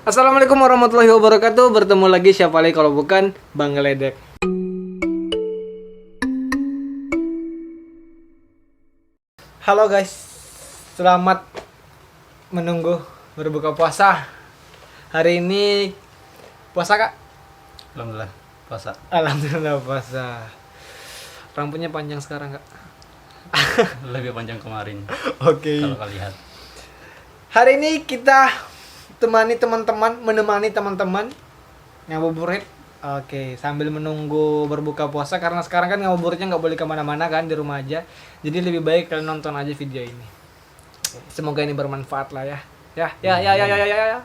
Assalamualaikum warahmatullahi wabarakatuh. Bertemu lagi siapa lagi kalau bukan Bang Geledek. Halo guys, selamat menunggu berbuka puasa. Hari ini puasa kak? Alhamdulillah puasa. Alhamdulillah puasa. Rambutnya panjang sekarang kak? Lebih panjang kemarin. Oke. Kalau kalian lihat. Hari ini kita menemani teman-teman ngabuburit. Oke, sambil menunggu berbuka puasa karena sekarang kan ngabuburitnya nggak boleh kemana-mana kan, di rumah aja. Jadi lebih baik kalian nonton aja video ini. Semoga ini bermanfaat lah ya. Ya.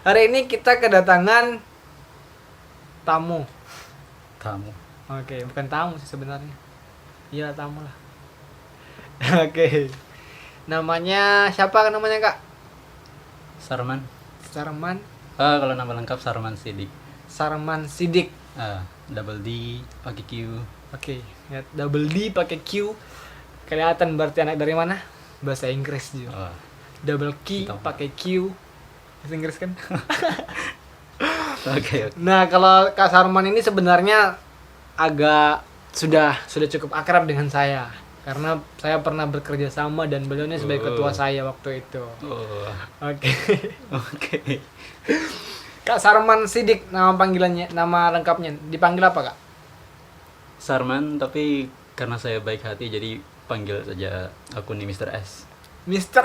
Hari ini kita kedatangan tamu. Tamu. Oke, bukan tamu sih sebenarnya. Iya tamu lah. Oke. Namanya siapa namanya kak? Sarman. Sarman. Kalau nama lengkap Sarman Sidik. Sarman Sidik. Double D pakai Q. Oke, ya, double D pakai Q. Kelihatan berarti anak dari mana? Bahasa Inggris juga. Double Q pakai Q. Bahasa Inggris kan? Oke. Nah, kalau Kak Sarman ini sebenarnya agak sudah cukup akrab dengan saya. Karena saya pernah bekerja sama dan beliau ini sebagai ketua saya waktu itu. Oke. Oke. Kak Sarman Sidik nama panggilannya, nama lengkapnya. Dipanggil apa, Kak? Sarman, tapi karena saya baik hati jadi panggil saja aku nih Mr. S. Mister.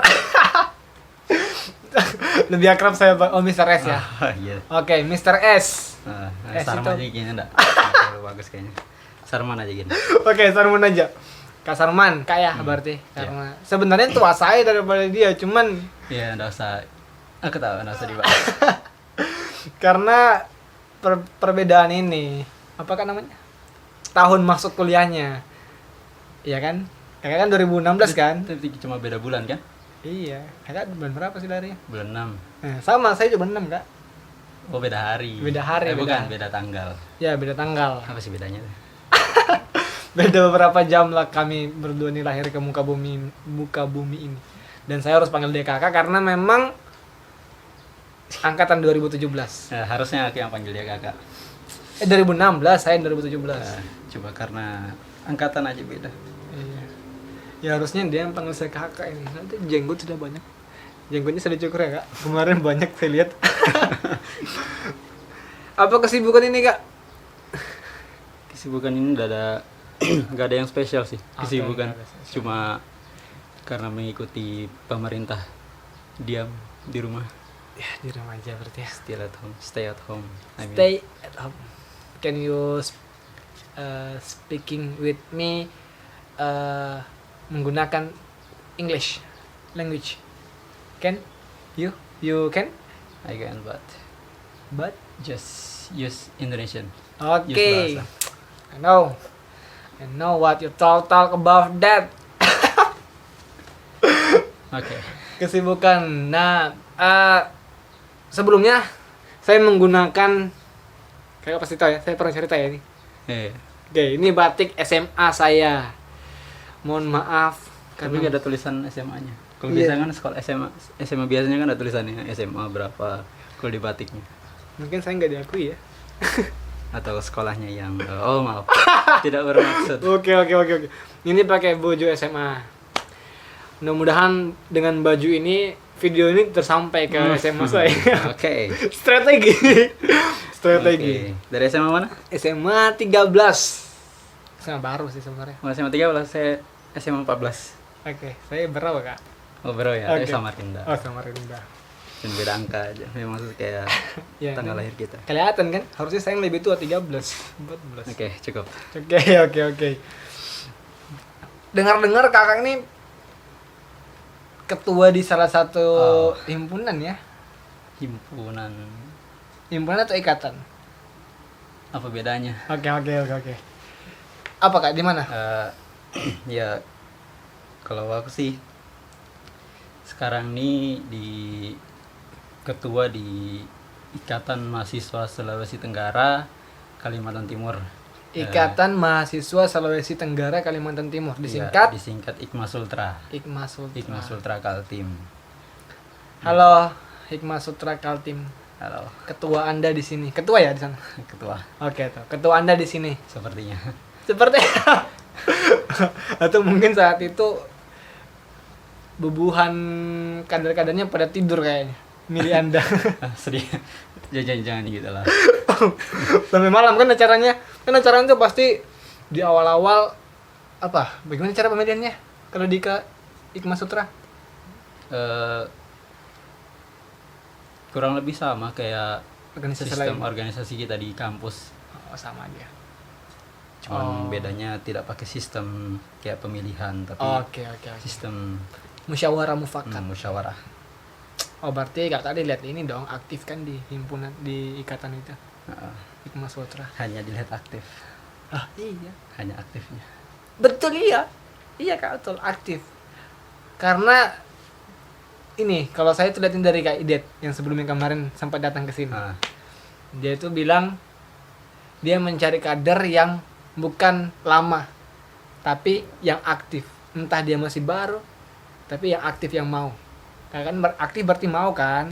Lebih akrab saya Pak. Oh, Mr. S ya. Iya. Oke, Mr. S. S Sarman itu. aja gini enggak? Terlalu bagus kayaknya. Sarman aja gini. Oke, Sarman aja. Kak Sarman, Kak ya berarti. Karena sebenarnya tua saya daripada dia, cuman Iya, enggak usah. Aku tahu, enggak usah dibahas. karena perbedaan ini, apa kan namanya? Tahun masuk kuliahnya. Iya kan? Kakak kan 2016 kan? Tapi cuma beda bulan kan? Iya. Kakak bulan berapa sih larinya? Bulan 6. Nah, sama, saya juga 6, Kak. Oh, beda hari. Beda hari, Bukan, beda. beda tanggal. Ya, beda tanggal. Apa sih bedanya? Beda beberapa jam lah kami berdua nih lahir ke muka bumi ini. Dan saya harus panggil dia kakak karena memang angkatan 2017. Nah, harusnya aku yang panggil dia kakak. 2016, saya 2017. Coba karena angkatan aja beda. Iya. Ya harusnya dia yang panggil saya kakak ini. Nanti jenggot sudah banyak. Jenggotnya sudah cukur ya kak. Kemarin banyak saya lihat. Apa kesibukan ini kak? Kesibukan ini udah ada nggak ada yang spesial sih. Kesibukan nggak ada spesial. cuma karena mengikuti pemerintah diam di rumah. Ya di rumah aja berarti ya. Stay at home. Stay at home. Can you speaking with me menggunakan English language? Can you can? I can But just use Indonesian. okay. Use bahasa. I know what you talk about that. Oke. Kesibukan. Nah, sebelumnya saya menggunakan, kayak pasti tahu ya, saya pernah cerita ya ini. Oke, ini batik SMA saya. Mohon maaf Tapi nggak ada tulisan SMA-nya. Kalau Iya. biasanya kan sekolah SMA biasanya kan ada tulisannya SMA berapa kalau di batiknya. mungkin saya nggak diakui ya. Atau sekolahnya yang maaf tidak bermaksud. Oke. Ini pakai baju SMA. Mudah-mudahan dengan baju ini video ini tersampai ke SMA saya. Oke. Strategi. Oke. Dari SMA mana? SMA 13. SMA baru sih sebenarnya. SMA 13, saya SMA 14. Oke, saya berapa kak? Oh bro ya, Oke. saya Samarinda. Oh Samarinda. Dan beda angka aja. Memang maksud kayak Ya, tanggal ini lahir kita. kelihatan kan? Harusnya saya yang lebih tua 13, 14. Oke, cukup. Oke. Dengar-dengar kakak ini ketua di salah satu himpunan ya? Himpunan. Himpunan atau ikatan? Apa bedanya? Oke. Apa kak? Di mana? Ya kalau aku sih sekarang nih di ketua di Ikatan Mahasiswa Sulawesi Tenggara Kalimantan Timur. Ikatan Mahasiswa Sulawesi Tenggara Kalimantan Timur, Iya, disingkat disingkat Ikma Sultra. Hikmah Sultra. Hikmah Sultra Kaltim. Halo Hikmah Sutra Kaltim. Halo, Ketua Anda di sini. Ketua ya di sana. ketua. Oke, tuh. Ketua Anda di sini. Sepertinya. Seperti atau mungkin saat itu bubuhan kader-kadernya pada tidur kayaknya. Milih Anda. Sedih. Jangan gitu lah. Sampai malam kan acaranya. Kan acaranya tuh pasti di awal-awal apa? Bagaimana cara pemilihannya? Kalau di Hikmah Sutra? Eh, kurang lebih sama kayak Organisasi sistem lain. organisasi kita di kampus. Oh, sama aja. Cuman Oh. bedanya tidak pakai sistem kayak pemilihan, tapi Oke. sistem Musyawarah mufakat. musyawarah. Oh, berarti Kak tadi lihat ini dong, aktif kan di himpunan di ikatan itu. Heeh. Hikmah Sutra. Hanya dilihat aktif, Ah, iya. hanya aktifnya. Betul iya. Iya Kak, betul aktif. Karena ini kalau saya tuh liatin dari Kak Idet yang sebelumnya kemarin sempat datang ke sini. Nah, Dia itu bilang dia mencari kader yang bukan lama tapi yang aktif. Entah dia masih baru tapi yang aktif yang mau. Nah, kan aktif berarti mau kan?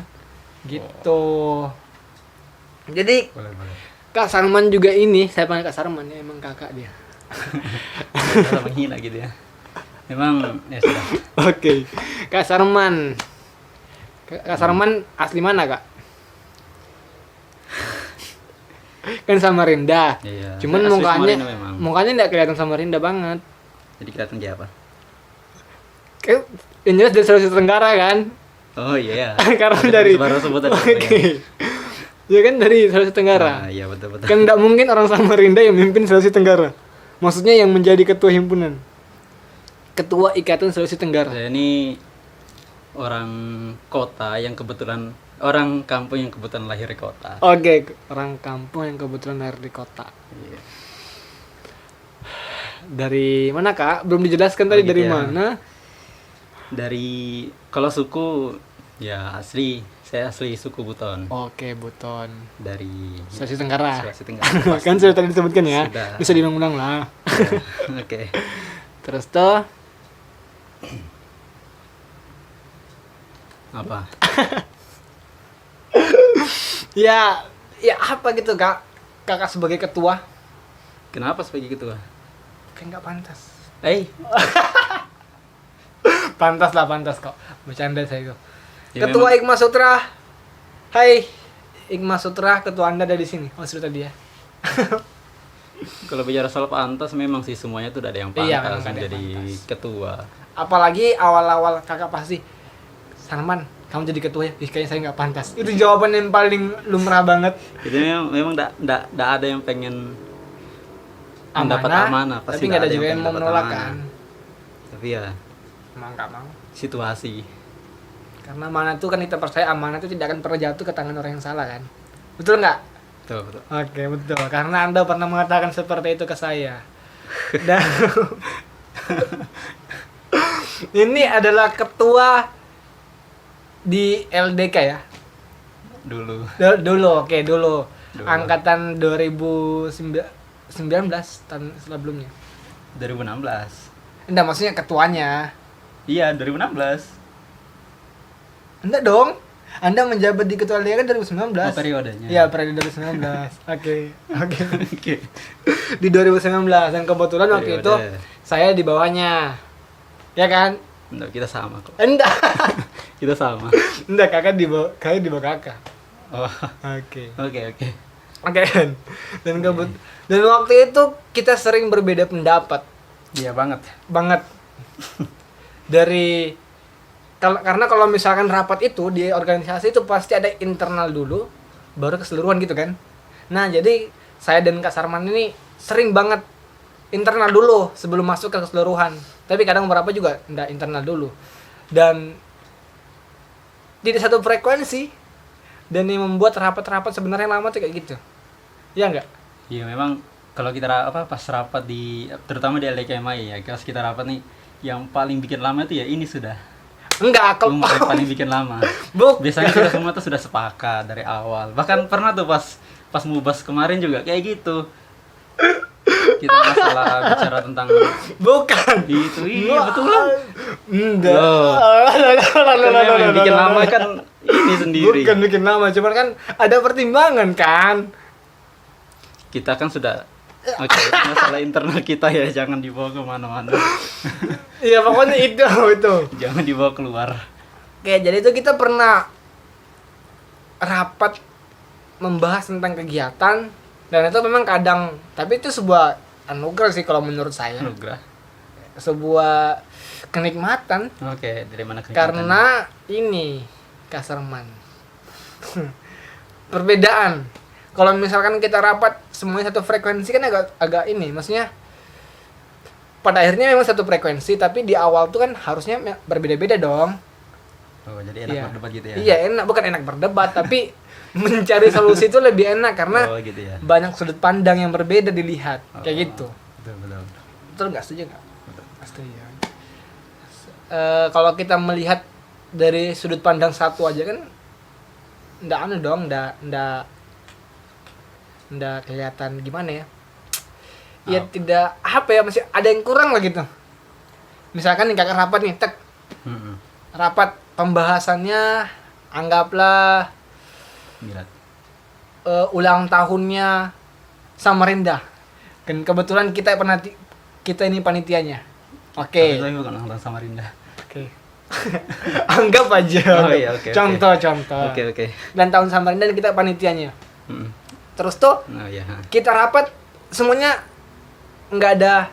Gitu. Jadi boleh. Kak Sarman juga ini, saya panggil Kak Sarman ya, emang kakak dia. Kalau menghina gitu ya. Memang ya sudah. Oke. Kak Sarman. Kak Sarman asli mana, Kak? Kan Samarinda. Iya. Cuman Saya asli mukanya Samarinda memang. mukanya enggak kelihatan Samarinda banget. Jadi kelihatan kayak apa? Kayak yang jelas dari Sulawesi Tenggara kan? Oh iya. Karena Ada dari baru sebutan. Oke. Ya kan dari Sulawesi Tenggara. Nah, iya betul. Kan enggak mungkin orang Samarinda yang memimpin Sulawesi Tenggara. Maksudnya yang menjadi ketua himpunan. Ketua Ikatan Sulawesi Tenggara. Saya ini orang kota yang kebetulan orang kampung yang kebetulan lahir di kota. Oke, orang kampung yang kebetulan lahir di kota. Iya. Dari mana Kak? Belum dijelaskan tadi Oh, gitu dari ya. mana? Dari kalau suku ya saya asli suku Buton. Oke, Buton. Dari Sulawesi Tenggara. Sulawesi Tenggara. Kan sudah tadi disebutkan ya. Sudah. Bisa diulang-ulang lah. Ya, Oke. Terus tuh Apa? ya apa gitu Kak? Kakak sebagai ketua Kenapa sebagai ketua? kayak nggak pantas. Pantas kok. Bercanda saya itu. Ya, Ketua Hikmah Sutra. Hai, Hikmah Sutra, ketua Anda ada di sini. Oh, sudah tadi ya. Kalau bicara soal pantas memang sih semuanya tuh udah ada yang Iya, pantas memang ada yang menjadi pantas. ketua. Apalagi awal-awal kakak pasti Sarman, kamu jadi ketua ya? Ih, kayaknya saya nggak pantas. Itu jawaban yang paling lumrah banget. Jadi memang nggak ada yang pengen mendapat amanah, tapi nggak ada juga yang mau pengen menolak dapat kan. amanah. Tapi ya Emang nggak mau. situasi. Karena amanah itu kan kita percaya amanah itu tidak akan pernah jatuh ke tangan orang yang salah kan. Betul nggak? Betul. Oke, betul. Karena Anda pernah mengatakan seperti itu ke saya. Dan ini adalah ketua di LDK ya. Dulu. Dulu. Dulu. Angkatan 2019 tahun sebelumnya. 2016. Enggak, maksudnya ketuanya. Iya, 2016. Enggak dong. Anda menjabat di ketua LDK kan 2019. Oh, periodenya. Iya, periode 2019. Oke. Oke. Di 2019 dan kebetulan waktu Periode. itu saya di bawahnya. Ya kan? Enggak, kita sama kok. Enggak. Kita sama. Enggak, kakak di bawah kakak. Oh. Oke. Oke. Oke kan. Dan waktu itu kita sering berbeda pendapat Iya banget. banget. Dari karena kalau misalkan rapat itu di organisasi itu pasti ada internal dulu baru keseluruhan gitu kan. Nah, jadi saya dan Kak Sarman ini sering banget internal dulu sebelum masuk ke keseluruhan. Tapi kadang beberapa juga enggak internal dulu. Dan tidak satu frekuensi. Dan yang membuat rapat-rapat sebenarnya lama tuh kayak gitu. Iya enggak? Iya memang kalau kita pas rapat di terutama di LDKMI ya, kalau kita rapat nih yang paling bikin lama itu ya ini sudah. Enggak, kalau Yang paling bikin lama. Biasanya kita semua tuh sudah sepakat dari awal. Bahkan pernah tuh pas Mubas kemarin juga kayak gitu. kita masalah bicara tentang Bukan. itu. Iya, betulan. Enggak. Loh. Kan yang bikin lama kan ini sendiri. Bukan bikin lama, cuman kan ada pertimbangan kan. Kita kan sudah oke, masalah internal kita ya jangan dibawa kemana-mana. Iya, pokoknya itu. Jangan dibawa keluar. Oke, jadi itu kita pernah rapat membahas tentang kegiatan dan itu memang kadang, tapi itu sebuah anugerah sih kalau menurut saya. Anugerah. Sebuah kenikmatan Oke, dari mana kegiatan? karena ini Kasarman. Perbedaan. Kalau misalkan kita rapat semuanya satu frekuensi kan agak ini, maksudnya pada akhirnya memang satu frekuensi tapi di awal tuh kan harusnya berbeda-beda dong. Oh, jadi enak Iya. berdebat gitu ya. Iya, enak, bukan enak berdebat tapi mencari solusi itu lebih enak karena Oh, gitu ya. banyak sudut pandang yang berbeda dilihat. Kayak Oh, gitu. Betul. Betul nggak, setuju nggak? Setuju. Kalau kita melihat dari sudut pandang satu aja kan nggak anu dong, nggak kelihatan gimana ya? Ya tidak apa ya, masih ada yang kurang lah gitu. Misalkan nih kakak rapat nih, Mm-mm. rapat pembahasannya anggaplah Gila. ulang tahunnya Samarinda. Dan kebetulan kita ini panitianya. Oke. Tapi bukan orang Samarinda. Oke. Anggap aja. Oh iya, oke. Contoh. Oke. Dan tahun Samarinda dan kita panitianya. Mm-mm. Terus tuh Oh iya. kita rapat semuanya nggak ada,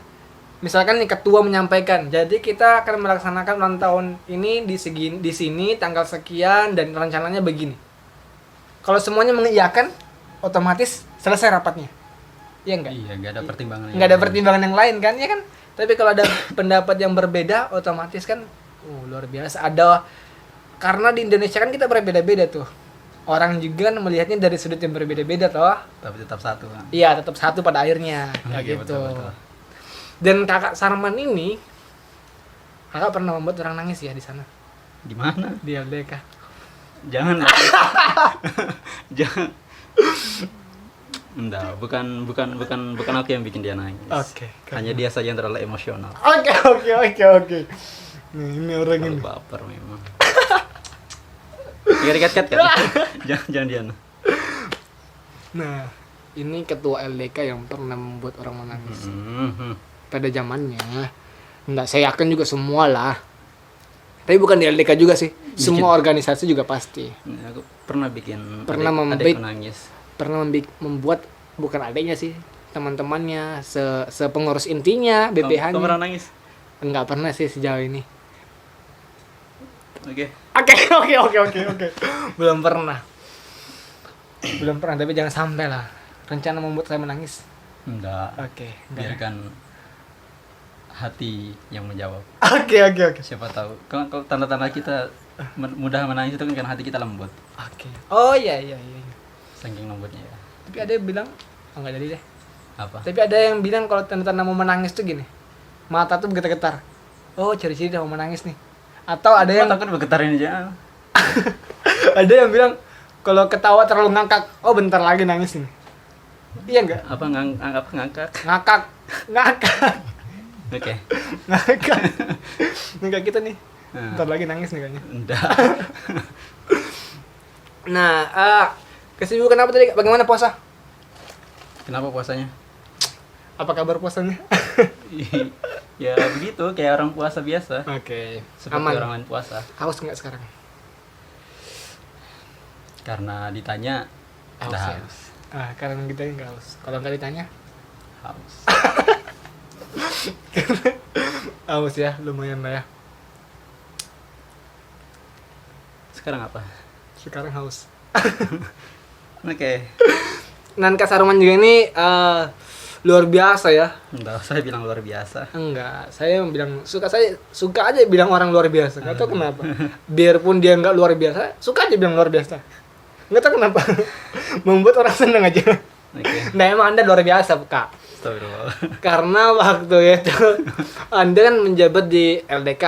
misalkan nih ketua menyampaikan, jadi kita akan melaksanakan ulang tahun ini di sini tanggal sekian dan rencananya begini. Kalau semuanya mengiyakan, otomatis selesai rapatnya. Iya enggak? Iya, nggak ada pertimbangan. Nggak ada pertimbangan yang lain kan, ya kan? Tapi kalau ada pendapat yang berbeda, otomatis kan luar biasa. Ada, karena di Indonesia kan kita berbeda-beda tuh. Orang juga kan melihatnya dari sudut yang berbeda-beda toh. Tapi tetap satu kan. Iya, tetap satu pada akhirnya. Kayak Iya, gitu. betul. Dan kakak Sarman ini, kakak pernah membuat orang nangis ya di sana, Di mana? di LDK. Jangan. Jangan. Enggak, bukan aku yang bikin dia nangis. Oke. Hanya dia saja yang terlalu emosional. Oke. Nih, ini orang ini. Terlalu baper memang. Kat. Jangan dia. Nah, ini ketua LDK yang pernah membuat orang menangis. Mhm. Pada zamannya. Enggak, saya yakin juga semua lah. Tapi bukan di LDK juga sih. Semua organisasi juga pasti. Ini aku pernah bikin Pernah adikku nangis. Pernah membuat, bukan adiknya sih, teman-temannya, sepengurus intinya, BPH-nya. Kamu pernah nangis? Enggak pernah sih sejauh ini. Oke. Oke. Belum pernah, tapi jangan sampai lah. Rencana membuat saya menangis. Enggak. Oke. Biarkan hati yang menjawab. Oke. Siapa tahu. Kalau tanda-tanda kita mudah menangis itu kan karena hati kita lembut. Oke. Oh iya. Saking lembutnya ya. Tapi ada yang bilang, enggak jadi deh. Apa? Tapi ada yang bilang kalau tanda-tanda mau menangis tuh gini. Mata tuh bergetar-getar. Oh, ciri-ciri udah mau menangis nih. Atau ada yang takut bergetarin aja. ada yang bilang kalau ketawa terlalu ngangkak, oh bentar lagi nangis nih. Iya enggak? Apa ngangkak? Ngakak. Oke. Ngangkak kita nih. Nah. Bentar lagi nangis nih kayaknya. Enggak. Nah, kesibukan apa tadi? Bagaimana puasa? Kenapa puasanya? Apa kabar puasanya? Ya begitu, kayak orang puasa biasa. Oke. Seperti Aman. orang lain puasa. Haus nggak sekarang? Karena ditanya Haus udah ya? haus. Karena kita nggak haus. Kalau nggak ditanya, Haus. haus ya, lumayan lah ya. Sekarang apa? Sekarang haus. Oke. Dan Kak Sarman juga ini luar biasa ya. Enggak usah bilang luar biasa. Enggak, saya bilang saya suka aja bilang orang luar biasa. Enggak tahu kenapa. Biarpun dia enggak luar biasa, suka aja bilang luar biasa. Enggak tahu kenapa. Membuat orang senang aja. Oke. Nah, emang Anda luar biasa, Kak. Astagfirullah. Karena waktu itu Anda kan menjabat di LDK.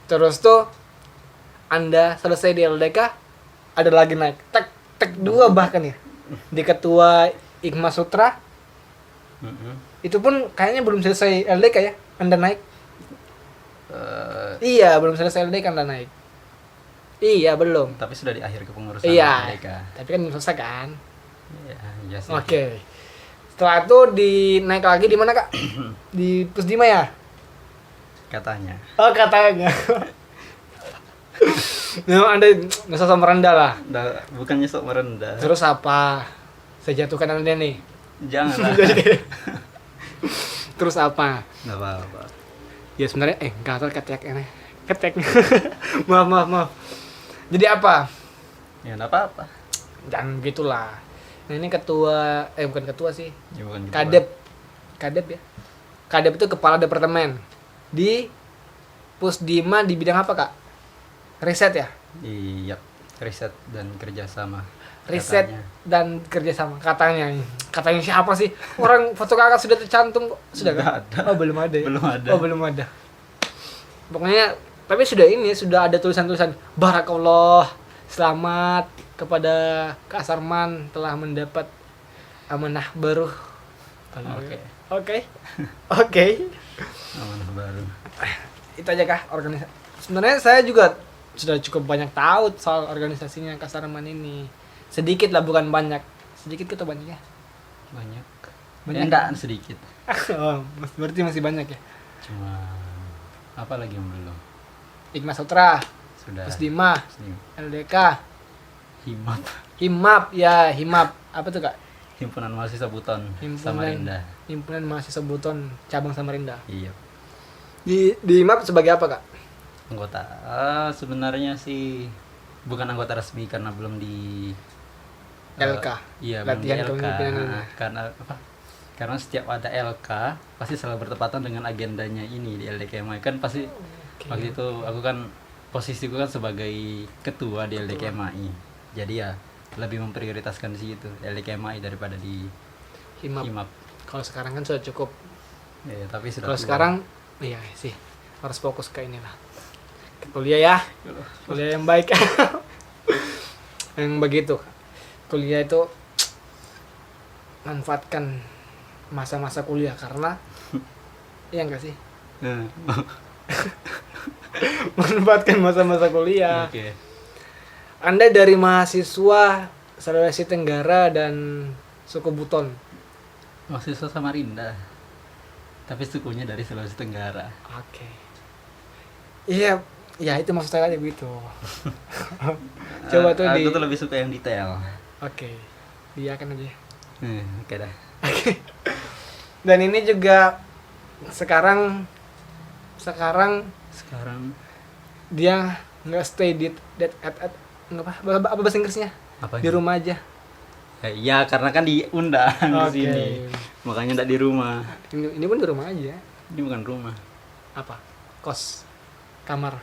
Terus tuh Anda selesai di LDK, ada lagi naik. Tek 2 bahkan ya. Di ketua Ikma Sutra. Mm-mm. Itu pun kayaknya belum selesai LDK ya, Anda naik. Iya, belum selesai LDK Anda naik. Iya, belum. Tapi sudah di akhir kepengurusan Iya. mereka. Tapi kan belum selesai kan? Iya sih. Oke. Setelah itu dinaik lagi di mana, Kak? Di Pusdima ya? Katanya. Oh, katanya. Nah, Anda nggak usah merendah lah. Bukannya sok merendah. Terus apa? Saya jatuhkan Anda nih. Jangan lah. Terus apa? Nggak apa-apa. Ya sebenarnya gatal ketek ini. Ketek. maaf. Jadi apa? Ya nggak apa-apa. Jangan gitulah. Nah, ini ketua bukan ketua sih. Ya, bukan gitu, Kadep ya. Kadep itu kepala departemen di Pusdima di bidang apa, Kak? Riset ya? Iya, riset dan kerjasama. Riset Katanya. dan kerjasama katanya. Katanya siapa sih? Orang foto Kakak sudah tercantum kok. Sudah Nggak kan? ada. Oh, belum ada. Ya? Belum ada. Oh, belum ada. Pokoknya tapi sudah ada tulisan-tulisan Barakallah, selamat kepada Kak Sarman telah mendapat amanah baru. Oke. Amanah baru. Itu aja Kak organisasi. Sebenarnya saya juga sudah cukup banyak tahu soal organisasinya Kak Sarman ini. Sedikit lah, bukan banyak. Sedikit atau banyak ya? Banyak. Banyak. Ya, enggak sedikit. Oh, berarti masih banyak ya. Cuma apa lagi yang belum? Hikmah Sutra, Sudah. Pusdima, Pusdima. LDK, Himap. Himap. Apa tuh Kak? Himpunan Mahasiswa Buton Himpunan Samarinda. Himpunan Mahasiswa Buton cabang Samarinda. Iya. Di Himap sebagai apa Kak? Anggota. Sebenarnya sih bukan anggota resmi karena belum di LK. Iya, Latihan belum di LK. kepemimpinan. Karena apa? Karena setiap ada LK pasti selalu bertepatan dengan agendanya ini di LDKMI kan pasti. Waktu itu aku kan posisiku kan sebagai ketua di LDKMI. Jadi ya lebih memprioritaskan di situ LDKMI daripada di Himap. Kalau sekarang kan sudah cukup. Ya, tapi sudah Kalau tua. sekarang iya sih harus fokus ke inilah. Ke kuliah ya. Kuliah yang baik. Yang begitu. Kuliah itu manfaatkan masa-masa kuliah karena iya enggak sih? Manfaatkan masa-masa kuliah. Oke. Anda dari mahasiswa Sulawesi Tenggara dan suku Buton. Mahasiswa Samarinda. Tapi sukunya dari Sulawesi Tenggara. Oke. Iya, ya itu maksud saya aja begitu. Coba tuh Aku tuh lebih suka yang detail. Oke. Iya kan aja. Oke dah. Dan ini juga sekarang dia nggak stay at nggak apa bahasa Inggrisnya Apa di rumah aja. Ya, iya, karena kan diundang ke Oke. sini. Makanya enggak di rumah. Ini pun di rumah aja. Ini bukan rumah. Apa? Kos, kamar,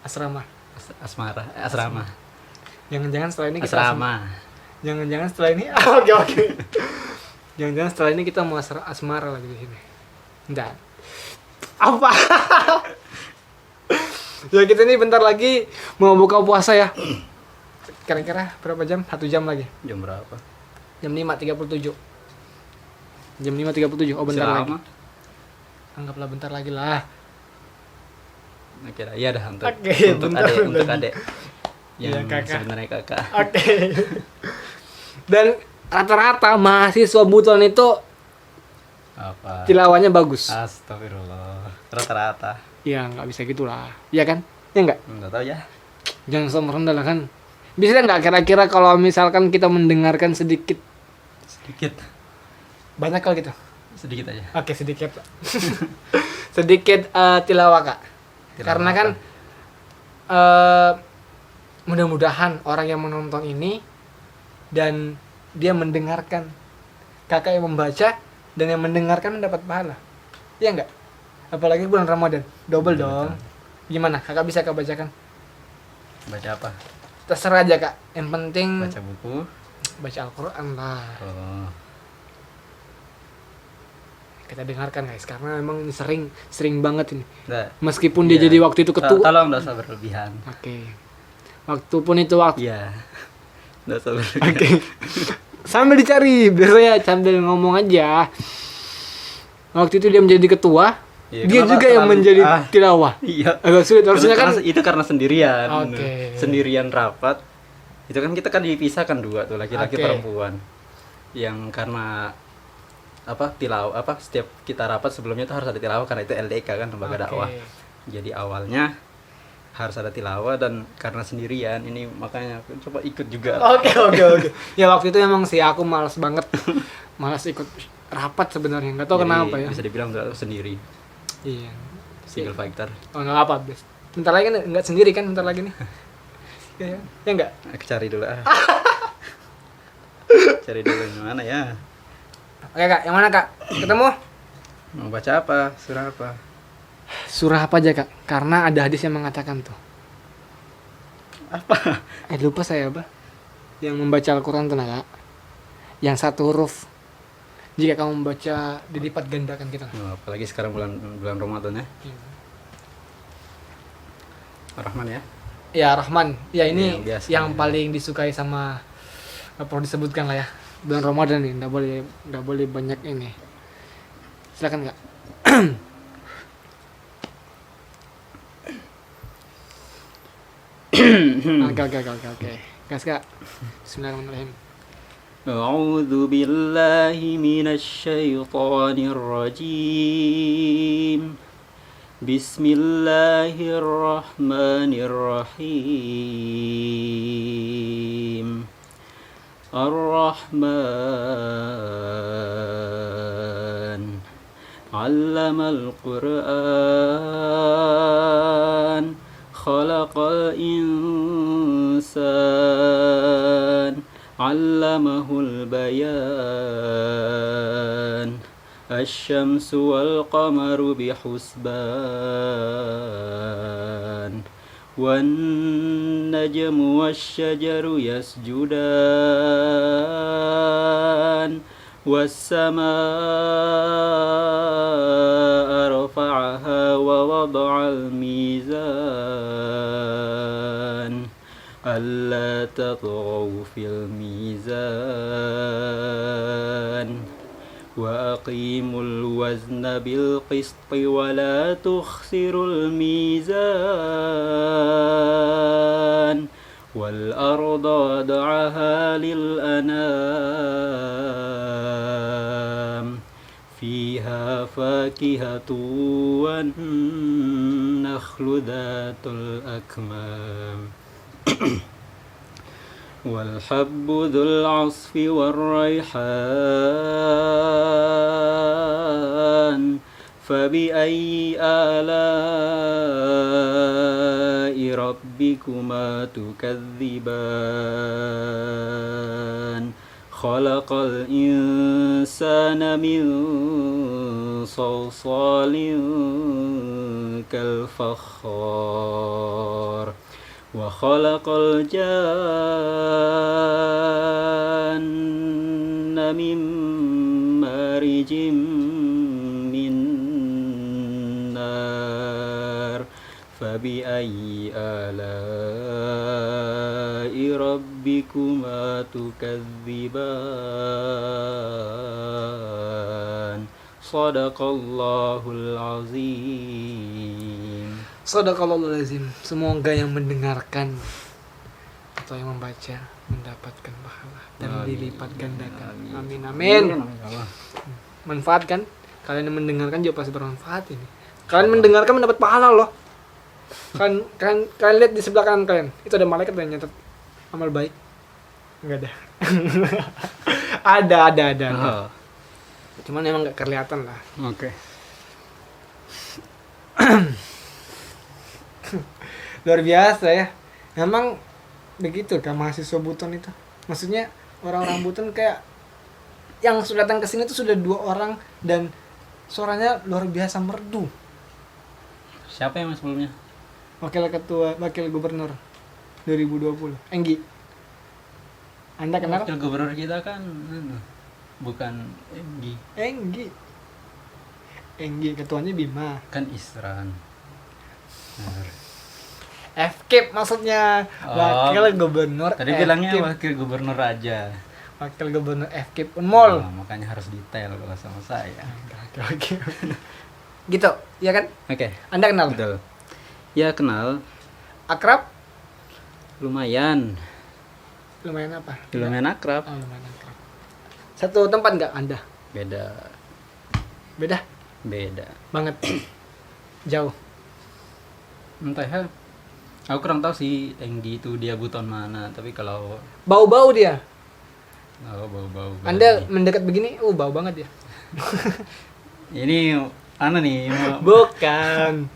asrama. Asrama. Jangan-jangan setelah ini kita Asrama. jangan-jangan setelah ini oke. Jangan-jangan setelah ini kita mau asmara lagi di sini. Enggak. Apa? Ya kita ini bentar lagi mau buka puasa ya. Kira-kira berapa jam? 1 jam lagi. Jam berapa? Jam 5.37. Jam 5.37. Oh bentar lagi. Selama? Anggaplah bentar lagi lah. Oke, dah. Iya dah untuk Oke, untuk bentar adik, untuk lagi. adik. Yang Iya, kakak. sebenarnya kakak. Oke. Dan rata-rata mahasiswa Buton itu Apa? tilawahnya bagus. Astagfirullah. Rata-rata. Ya nggak bisa gitulah. Iya kan? Ya nggak? Enggak tahu ya. Jangan sombong rendah lah kan. Bisa nggak kira-kira kalau misalkan kita mendengarkan sedikit Sedikit. banyak kalau gitu? Sedikit aja. Oke sedikit. Sedikit tilawah Kak. Tilawah Karena kan apa? mudah-mudahan orang yang menonton ini dan dia mendengarkan kakak yang membaca dan yang mendengarkan mendapat pahala. Iya enggak? Apalagi bulan Ramadan. Double Betul, dong. Gimana? Kakak bisa Kak bacakan? Baca apa? Terserah aja Kak. Yang penting Baca buku. baca Al-Qur'an lah. Oh. Kita dengarkan guys karena memang ini sering banget ini. Nggak. Meskipun dia Iya. jadi waktu itu ketua. Tolong enggak usah berlebihan. Oke. Waktu pun itu waktu. Iya. Enggak usah berlebihan. Oke. Sambil dicari, biasanya sambil ngomong aja. Waktu itu dia menjadi ketua, Iya, dia kenapa juga yang terlalu- menjadi tilawah. Iya. Agak sulit harusnya kan. Itu karena sendirian. Oke. Sendirian rapat. Itu kan kita kan dipisahkan dua tuh, laki-laki Oke. perempuan. Yang karena setiap kita rapat sebelumnya itu harus ada tilawah karena itu LDK kan, lembaga Oke. dakwah. Jadi awalnya harus ada tilawah dan karena sendirian ini makanya aku coba ikut juga. Oke. Ya waktu itu emang sih aku malas banget. Malas ikut rapat sebenarnya. Enggak tahu Jadi, kenapa ya. Bisa dibilang sendiri. Iya. Single fighter. Oh, enggak apa, Bes. Bentar lagi kan enggak sendiri kan bentar lagi nih. Ya enggak? Aku cari dulu Cari dulu yang mana ya? Oke, Kak. Yang mana, Kak? Ketemu? Mau baca apa? Surah apa? Surah apa aja, Kak? Karena ada hadis yang mengatakan tuh. Apa? Lupa saya apa? Yang membaca Al-Quran tuh, Kak. Yang satu huruf. Jika kamu membaca dilipat gandakan kita. Apalagi sekarang bulan Ramadan ya. Rahman ya. Ya, Rahman. Ya ini Yang biasa, yang ya. paling disukai sama nggak perlu disebutkan lah ya. Bulan Ramadan nih, nggak boleh banyak ini. Silakan, Kak. Oke. Gas, Kak. Bismillahirrahmanirrahim. أعوذ بالله من الشيطان الرجيم بسم الله الرحمن الرحيم الرحمن علم القرآن خلق الإنسان علمه البيان الشمس والقمر بحسبان والنجم والشجر يسجدان والسماء رفعها ووضع الميزان ألا تطغوا في الميزان وأقيموا الوزن بالقسط ولا تخسروا الميزان والأرض وضعها للأنام فيها فاكهة والنخل ذات الأكمام والحب ذو العصف والريحان فبأي آلاء ربكما تكذبان خلق الإنسان من صلصال كالفخار وخلق الجان من مارج من نار فبأي آلاء ربكما تكذبان صدق الله العظيم. Shadaqallahul azim. Semoga yang mendengarkan atau yang membaca mendapatkan pahala dan dilipat gandakan. Amin. Manfaat kan? Kalian yang mendengarkan juga pasti bermanfaat ini. Kalian mendengarkan mendapat pahala loh. Kalian lihat di sebelah kanan kalian. Itu ada malaikat yang nyatet amal baik. Enggak ada. ada. Oh, Cuman emang enggak kelihatan lah. Oke. Luar biasa ya. Memang begitu kan mahasiswa Buton itu. Maksudnya orang-orang Buton kayak yang sudah datang ke sini tuh sudah 2 orang dan suaranya luar biasa merdu. Siapa yang sebelumnya? Wakil gubernur 2020. Enggi. Anda kenal? Wakil gubernur kita kan bukan Enggi, Enggi ketuanya Bima. kan Isran. FK maksudnya wakil gubernur. Tadi bilangnya FK. wakil gubernur aja. Wakil Gubernur FKIP Unmul. Nah, makanya harus detail kalau sama saya. Oke. Gitu, ya kan? Oke. Anda kenal? Betul. Ya kenal, Akrab? lumayan Apa? lumayan akrab. Oh, lumayan akrab. Satu tempat nggak Anda? Beda Beda banget. Jauh. entah ya, aku kurang tahu sih Enggi itu dia buton mana, tapi kalau Bau-bau dia. bau Anda mendekat begini, bau banget ya. ini nih Bukan.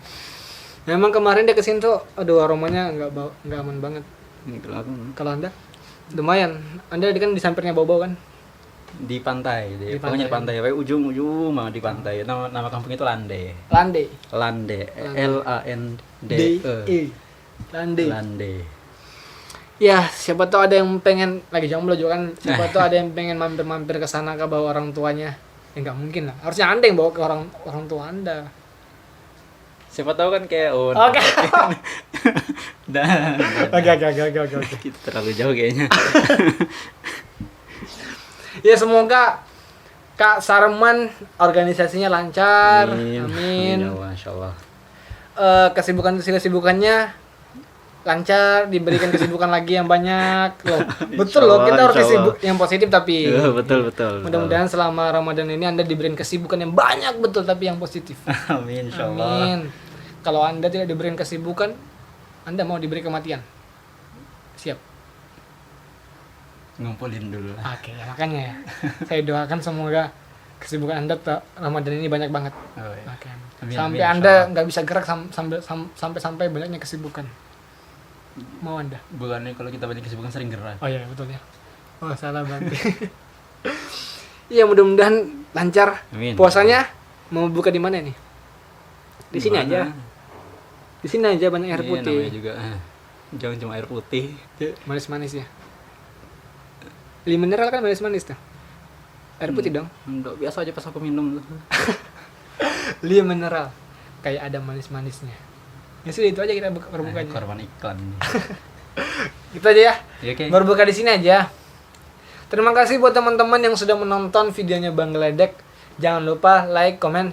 Memang kemarin dia kesini tuh, aduh aromanya nggak aman banget. ini kalau aku Kalau Anda, lumayan. Anda kan di sampingnya bau-bau kan? di pantai, Di pokoknya pantai. pantai, ujung banget di pantai. Nama kampung itu Lande. Lande. LANDE. Lande. Lande. Ya, siapa tahu ada yang pengen lagi jomblo juga kan. Siapa tahu ada yang pengen mampir-mampir ke sana ke bawa orang tuanya. Ya nggak mungkin lah. Harusnya Anda yang bawa ke orang tua Anda. Siapa tahu kan kayak Oke. Dan Oke. kita terlalu jauh kayaknya. Ya semoga Kak Sarman organisasinya lancar. Amin. Ya Allah, insyaallah. Kesibukannya lancar, diberikan kesibukan lagi yang banyak loh. Betul loh, kita harus Insyaallah. yang positif tapi Betul. mudah-mudahan selama Ramadan ini Anda diberikan kesibukan yang banyak betul tapi yang positif. Amin insyaallah. Amin. Kalau Anda tidak diberikan kesibukan, Anda mau diberi kematian. Siap. Ngumpulin dulu lah. Oke, ya makanya ya. Saya doakan semoga kesibukan Anda Ramadan ini banyak banget. Oh, iya. Oke. Amin, Sampai amin, Anda insyaallah. nggak bisa gerak sampai banyaknya kesibukan. Mau Anda? Bukannya kalau kita banyak kesibukan sering gerak. Oh iya betul ya. Oh salah berarti. Iya mudah-mudahan lancar. Amin. Puasanya mau buka di mana nih? Di sini Dimana? aja. Di sini aja banyak air Iya, putih. namanya juga jangan cuma air putih. Manis-manis ya. Li mineral kan manis-manis tuh. Air putih dong. Enggak, biasa aja pas aku minum tuh. Li mineral. Kayak ada manis-manisnya. Ya sudah itu aja kita berbukanya. Korban iklan ini. Gitu aja ya. Ya, oke. Berbuka di sini aja. Terima kasih buat teman-teman yang sudah menonton videonya Bang Geledek. Jangan lupa like, comment,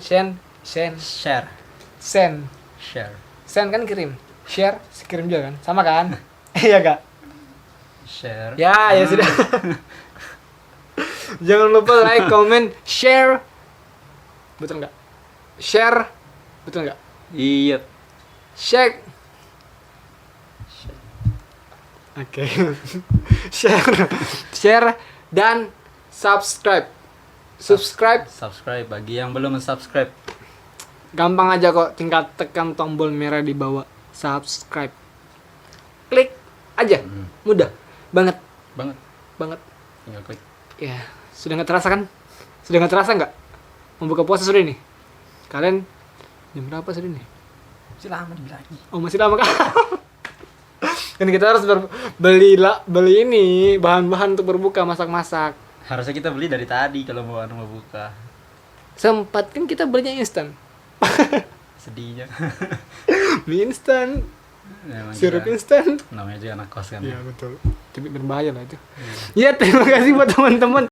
Share. send kan kirim. Share, kirim juga kan? Sama kan? Iya gak? Share. Ya sudah. Jangan lupa like, comment, share. Betul nggak? Share. Betul nggak? Iya. Share. Oke. Share dan subscribe. Subscribe bagi yang belum subscribe. Gampang aja kok, tinggal tekan tombol merah di bawah subscribe. Klik aja. Mudah banget. Banget. Tinggal klik. Ya, sudah nggak terasa kan? Sudah nggak terasa nggak? Membuka puasa sudah nih. Kalian jam berapa sudah nih? Masih lama dibilangin. Oh masih lama kan? Kan kita harus beli ini bahan-bahan untuk berbuka, masak-masak. Harusnya kita beli dari tadi kalau mau buka. Sempat kan kita belinya instan. Sedihnya. Beli instan, Memang sirup kita- instan. namanya juga anak kos kan. Iya betul. Tapi berbahaya lah itu. Ya terima kasih buat teman-teman.